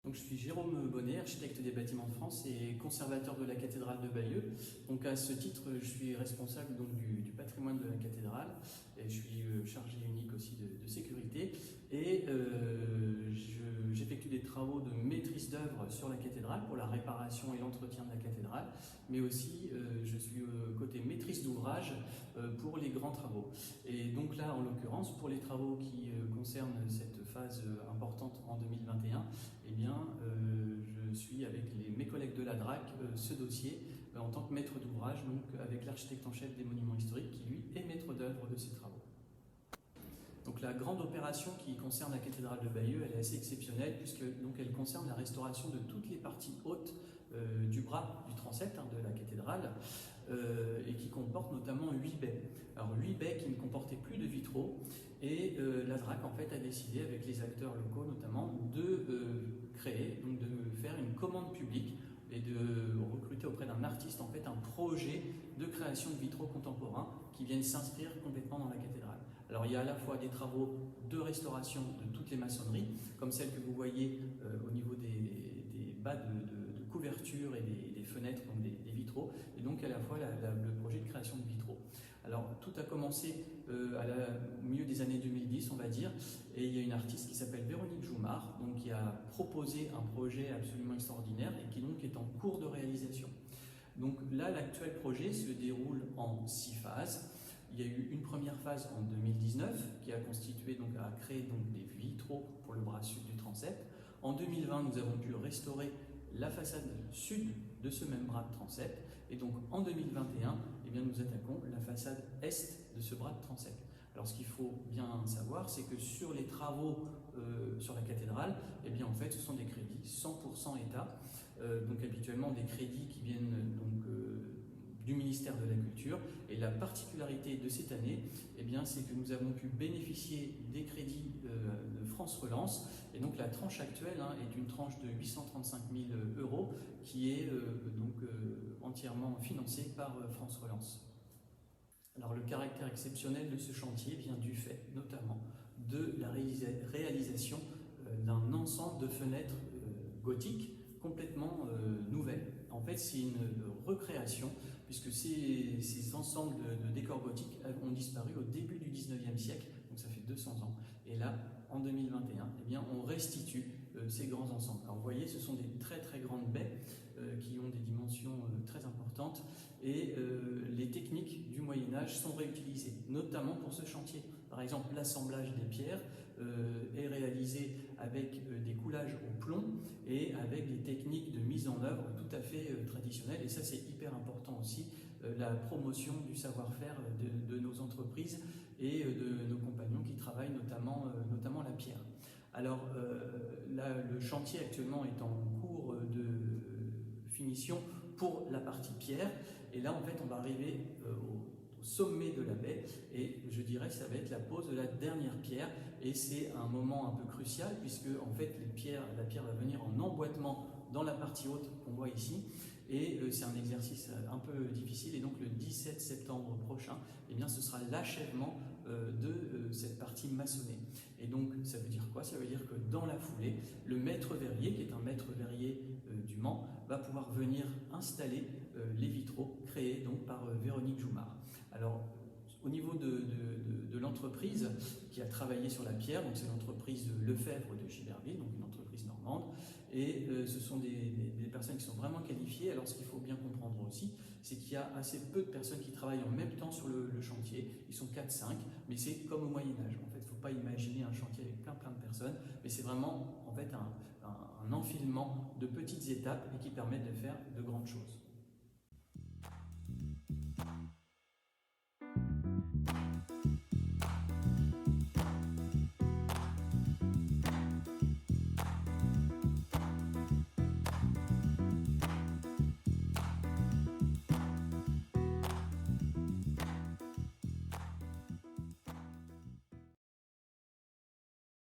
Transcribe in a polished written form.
Donc, je suis Jérôme Bonnet, architecte des bâtiments de France et conservateur de la cathédrale de Bayeux. Donc, à ce titre, je suis responsable donc, du patrimoine de la cathédrale et je suis chargé unique aussi de sécurité. Et j'effectue des travaux de maîtrise d'œuvre sur la cathédrale pour la réparation et l'entretien de la cathédrale, mais aussi je suis côté maîtrise d'ouvrage pour les grands travaux. Et donc là, en l'occurrence, pour les travaux qui concernent cette phase importante en 2021, eh bien, je suis avec mes collègues de la DRAC ce dossier en tant que maître d'ouvrage, donc avec l'architecte en chef des monuments historiques qui lui est maître d'œuvre de ces travaux. Donc la grande opération qui concerne la cathédrale de Bayeux, elle est assez exceptionnelle puisque donc, elle concerne la restauration de toutes les parties hautes du bras du transept de la cathédrale et qui comporte notamment 8 baies. Alors 8 baies qui ne comportaient plus de vitraux et la DRAC en fait a décidé avec les acteurs locaux notamment de créer, donc de faire une commande publique et de recruter auprès d'un artiste en fait un projet de création de vitraux contemporains qui viennent s'inscrire complètement dans la cathédrale. Alors il y a à la fois des travaux de restauration de toutes les maçonneries, comme celles que vous voyez au niveau des bas de couverture et des fenêtres, donc des vitraux, et donc à la fois le projet de création de vitraux. Alors tout a commencé au milieu des années 2010, on va dire, et il y a une artiste qui s'appelle Véronique Joumard, donc, qui a proposé un projet absolument extraordinaire et qui donc est en cours de réalisation. Donc là, l'actuel projet se déroule en 6 phases. Il y a eu une première phase en 2019 qui a constitué donc à créer donc des vitraux pour le bras sud du transept. En 2020, nous avons pu restaurer la façade sud de ce même bras de transept. Et donc en 2021, eh bien, nous attaquons la façade est de ce bras de transept. Alors ce qu'il faut bien savoir, c'est que sur les travaux sur la cathédrale, eh bien, en fait, ce sont des crédits 100% État. Donc habituellement des crédits qui viennent donc, du ministère de la Culture. Et la particularité de cette année, eh bien, c'est que nous avons pu bénéficier des crédits de France Relance. Et donc la tranche actuelle est une tranche de 835 000 € qui est entièrement financée par France Relance. Alors le caractère exceptionnel de ce chantier vient du fait notamment de la réalisation d'un ensemble de fenêtres gothiques complètement nouvelles. En fait, c'est une recréation puisque ces ensembles de décors gothiques ont disparu au début du 19e siècle, donc ça fait 200 ans. Et là, en 2021, eh bien, on restitue ces grands ensembles. Alors vous voyez, ce sont des très très grandes baies qui ont des dimensions très importantes et les techniques du Moyen-Âge sont réutilisées, notamment pour ce chantier. Par exemple, l'assemblage des pierres est réalisé avec des coulages au plomb et avec des techniques de mise en œuvre tout à fait traditionnelles. Et ça, c'est hyper important aussi, la promotion du savoir-faire de nos entreprises et de nos compagnons qui travaillent notamment la pierre. Alors là, le chantier actuellement est en cours de finition pour la partie pierre. Et là, en fait, on va arriver au sommet de la baie et je dirais que ça va être la pose de la dernière pierre et c'est un moment un peu crucial puisque en fait la pierre va venir en emboîtement dans la partie haute qu'on voit ici et c'est un exercice un peu difficile et donc le 17 septembre prochain, eh bien, ce sera l'achèvement de cette partie maçonnée. Et donc ça veut dire quoi? Ça veut dire que dans la foulée, le maître verrier, qui est un maître verrier du Mans, va pouvoir venir installer les vitraux créés donc par Véronique Joumard. Alors, au niveau de l'entreprise qui a travaillé sur la pierre, donc c'est l'entreprise Lefebvre de Giberville, donc une entreprise normande, et ce sont des personnes qui sont vraiment qualifiées. Alors ce qu'il faut bien comprendre aussi, c'est qu'il y a assez peu de personnes qui travaillent en même temps sur le chantier, ils sont 4-5, mais c'est comme au Moyen-Âge. En fait, il ne faut pas imaginer un chantier avec plein de personnes, mais c'est vraiment en fait un enfilement de petites étapes et qui permettent de faire de grandes choses.